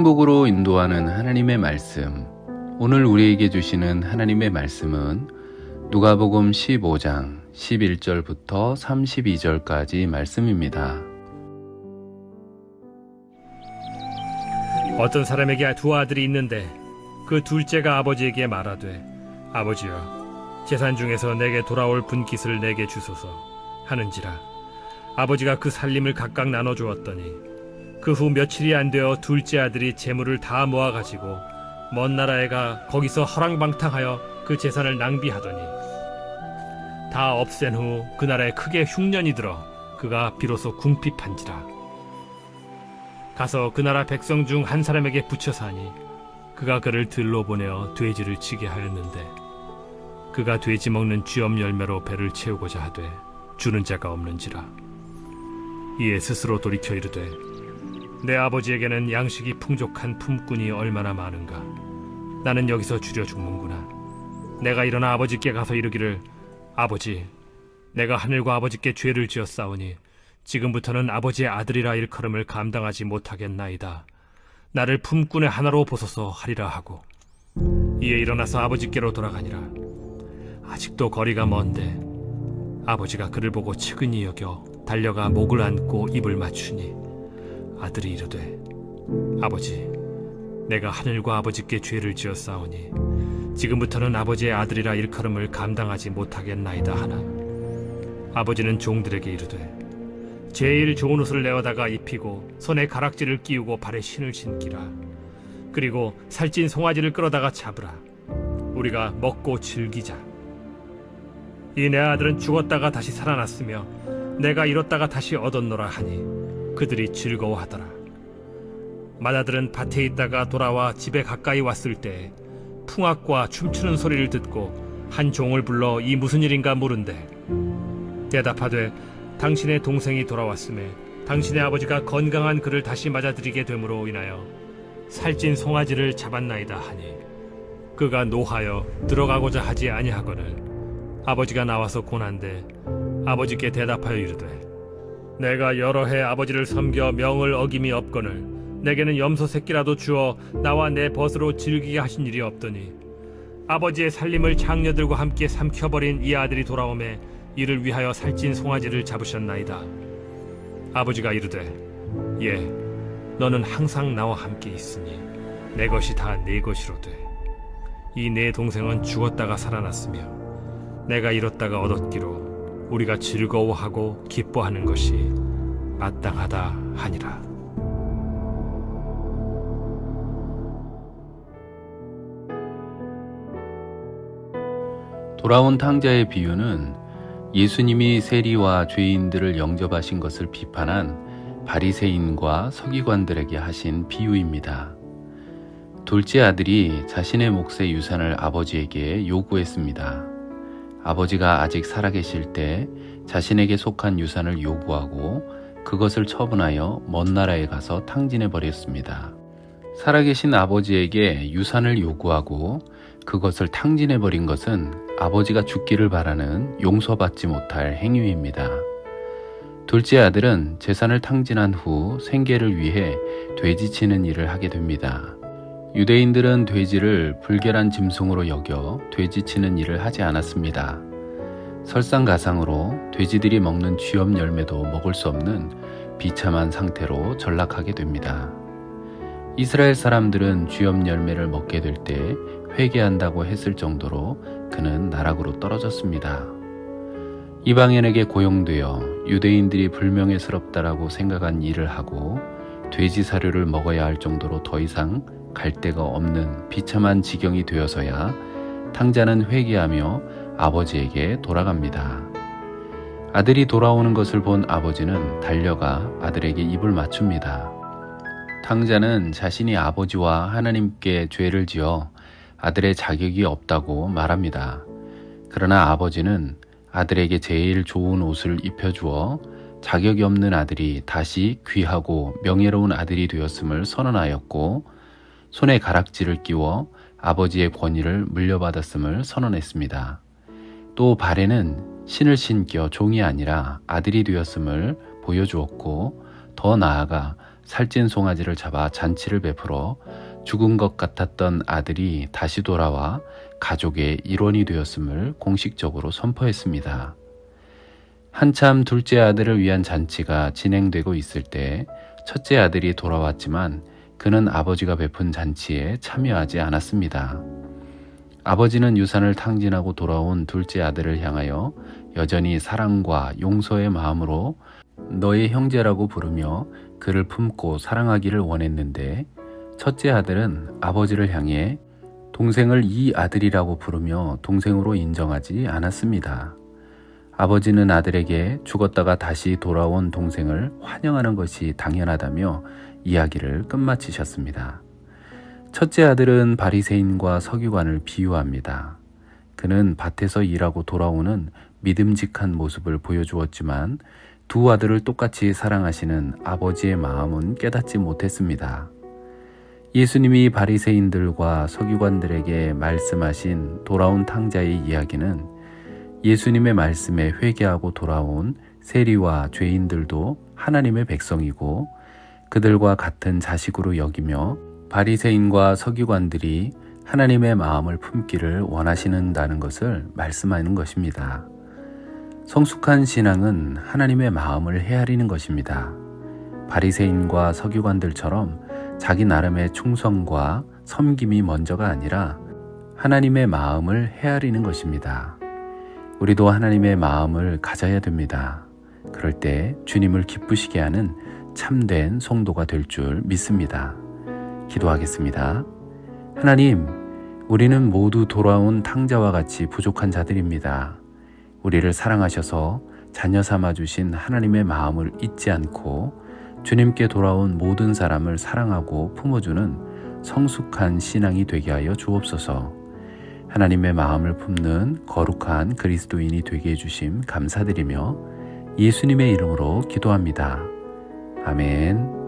행복으로 인도하는 하나님의 말씀. 오늘 우리에게 주시는 하나님의 말씀은 누가복음 15장 11절부터 32절까지 말씀입니다. 어떤 사람에게 두 아들이 있는데 그 둘째가 아버지에게 말하되, 아버지여, 재산 중에서 내게 돌아올 분깃을 내게 주소서 하는지라. 아버지가 그 살림을 각각 나눠 주었더니 그 후 며칠이 안 되어 둘째 아들이 재물을 다 모아가지고 먼 나라에 가 거기서 허랑방탕하여 그 재산을 낭비하더니 다 없앤 후 그 나라에 크게 흉년이 들어 그가 비로소 궁핍한지라. 가서 그 나라 백성 중 한 사람에게 붙여 사니 그가 그를 들로 보내어 돼지를 치게 하였는데 그가 돼지 먹는 쥐엄 열매로 배를 채우고자 하되 주는 자가 없는지라. 이에 스스로 돌이켜 이르되, 내 아버지에게는 양식이 풍족한 품꾼이 얼마나 많은가. 나는 여기서 줄여 죽는구나. 내가 일어나 아버지께 가서 이르기를, 아버지, 내가 하늘과 아버지께 죄를 지었사오니 지금부터는 아버지의 아들이라 일컬음을 감당하지 못하겠나이다. 나를 품꾼의 하나로 보소서 하리라 하고 이에 일어나서 아버지께로 돌아가니라. 아직도 거리가 먼데 아버지가 그를 보고 측은히 여겨 달려가 목을 안고 입을 맞추니 아들이 이르되, 아버지, 내가 하늘과 아버지께 죄를 지었사오니 지금부터는 아버지의 아들이라 일컬음을 감당하지 못하겠나이다 하나. 아버지는 종들에게 이르되, 제일 좋은 옷을 내어다가 입히고 손에 가락지를 끼우고 발에 신을 신기라. 그리고 살찐 송아지를 끌어다가 잡으라. 우리가 먹고 즐기자. 이 내 아들은 죽었다가 다시 살아났으며 내가 잃었다가 다시 얻었노라 하니 그들이 즐거워하더라. 맏아들은 밭에 있다가 돌아와 집에 가까이 왔을 때 풍악과 춤추는 소리를 듣고 한 종을 불러 이 무슨 일인가 물은데 대답하되, 당신의 동생이 돌아왔음에 당신의 아버지가 건강한 그를 다시 맞아들이게 됨으로 인하여 살찐 송아지를 잡았나이다 하니 그가 노하여 들어가고자 하지 아니하거늘 아버지가 나와서 고난데 아버지께 대답하여 이르되, 내가 여러 해 아버지를 섬겨 명을 어김이 없거늘 내게는 염소 새끼라도 주어 나와 내 벗으로 즐기게 하신 일이 없더니 아버지의 살림을 장녀들과 함께 삼켜버린 이 아들이 돌아오매 이를 위하여 살찐 송아지를 잡으셨나이다. 아버지가 이르되, 예, 너는 항상 나와 함께 있으니 내 것이 다 네 것이로되 이 내 동생은 죽었다가 살아났으며 내가 잃었다가 얻었기로 우리가 즐거워하고 기뻐하는 것이 마땅하다 하니라. 돌아온 탕자의 비유는 예수님이 세리와 죄인들을 영접하신 것을 비판한 바리새인과 서기관들에게 하신 비유입니다. 둘째 아들이 자신의 몫의 유산을 아버지에게 요구했습니다. 아버지가 아직 살아계실 때 자신에게 속한 유산을 요구하고 그것을 처분하여 먼 나라에 가서 탕진해버렸습니다. 살아계신 아버지에게 유산을 요구하고 그것을 탕진해버린 것은 아버지가 죽기를 바라는 용서받지 못할 행위입니다. 둘째 아들은 재산을 탕진한 후 생계를 위해 돼지치는 일을 하게 됩니다. 유대인들은 돼지를 불결한 짐승으로 여겨 돼지치는 일을 하지 않았습니다. 설상가상으로 돼지들이 먹는 쥐엄 열매도 먹을 수 없는 비참한 상태로 전락하게 됩니다. 이스라엘 사람들은 쥐엄 열매를 먹게 될 때 회개한다고 했을 정도로 그는 나락으로 떨어졌습니다. 이방인에게 고용되어 유대인들이 불명예스럽다라고 생각한 일을 하고 돼지 사료를 먹어야 할 정도로 더 이상 갈 데가 없는 비참한 지경이 되어서야 탕자는 회개하며 아버지에게 돌아갑니다. 아들이 돌아오는 것을 본 아버지는 달려가 아들에게 입을 맞춥니다. 탕자는 자신이 아버지와 하나님께 죄를 지어 아들의 자격이 없다고 말합니다. 그러나 아버지는 아들에게 제일 좋은 옷을 입혀주어 자격이 없는 아들이 다시 귀하고 명예로운 아들이 되었음을 선언하였고 손에 가락지를 끼워 아버지의 권위를 물려받았음을 선언했습니다. 또 발에는 신을 신겨 종이 아니라 아들이 되었음을 보여주었고 더 나아가 살찐 송아지를 잡아 잔치를 베풀어 죽은 것 같았던 아들이 다시 돌아와 가족의 일원이 되었음을 공식적으로 선포했습니다. 한참 둘째 아들을 위한 잔치가 진행되고 있을 때 첫째 아들이 돌아왔지만 그는 아버지가 베푼 잔치에 참여하지 않았습니다. 아버지는 유산을 탕진하고 돌아온 둘째 아들을 향하여 여전히 사랑과 용서의 마음으로 너의 형제라고 부르며 그를 품고 사랑하기를 원했는데 첫째 아들은 아버지를 향해 동생을 이 아들이라고 부르며 동생으로 인정하지 않았습니다. 아버지는 아들에게 죽었다가 다시 돌아온 동생을 환영하는 것이 당연하다며 이야기를 끝마치셨습니다. 첫째 아들은 바리새인과 서기관을 비유합니다. 그는 밭에서 일하고 돌아오는 믿음직한 모습을 보여주었지만 두 아들을 똑같이 사랑하시는 아버지의 마음은 깨닫지 못했습니다. 예수님이 바리새인들과 서기관들에게 말씀하신 돌아온 탕자의 이야기는 예수님의 말씀에 회개하고 돌아온 세리와 죄인들도 하나님의 백성이고 그들과 같은 자식으로 여기며 바리새인과 서기관들이 하나님의 마음을 품기를 원하시는다는 것을 말씀하는 것입니다. 성숙한 신앙은 하나님의 마음을 헤아리는 것입니다. 바리새인과 서기관들처럼 자기 나름의 충성과 섬김이 먼저가 아니라 하나님의 마음을 헤아리는 것입니다. 우리도 하나님의 마음을 가져야 됩니다. 그럴 때 주님을 기쁘시게 하는 참된 성도가 될 줄 믿습니다. 기도하겠습니다. 하나님, 우리는 모두 돌아온 탕자와 같이 부족한 자들입니다. 우리를 사랑하셔서 자녀 삼아 주신 하나님의 마음을 잊지 않고 주님께 돌아온 모든 사람을 사랑하고 품어주는 성숙한 신앙이 되게 하여 주옵소서. 하나님의 마음을 품는 거룩한 그리스도인이 되게 해주심 감사드리며 예수님의 이름으로 기도합니다. 아멘.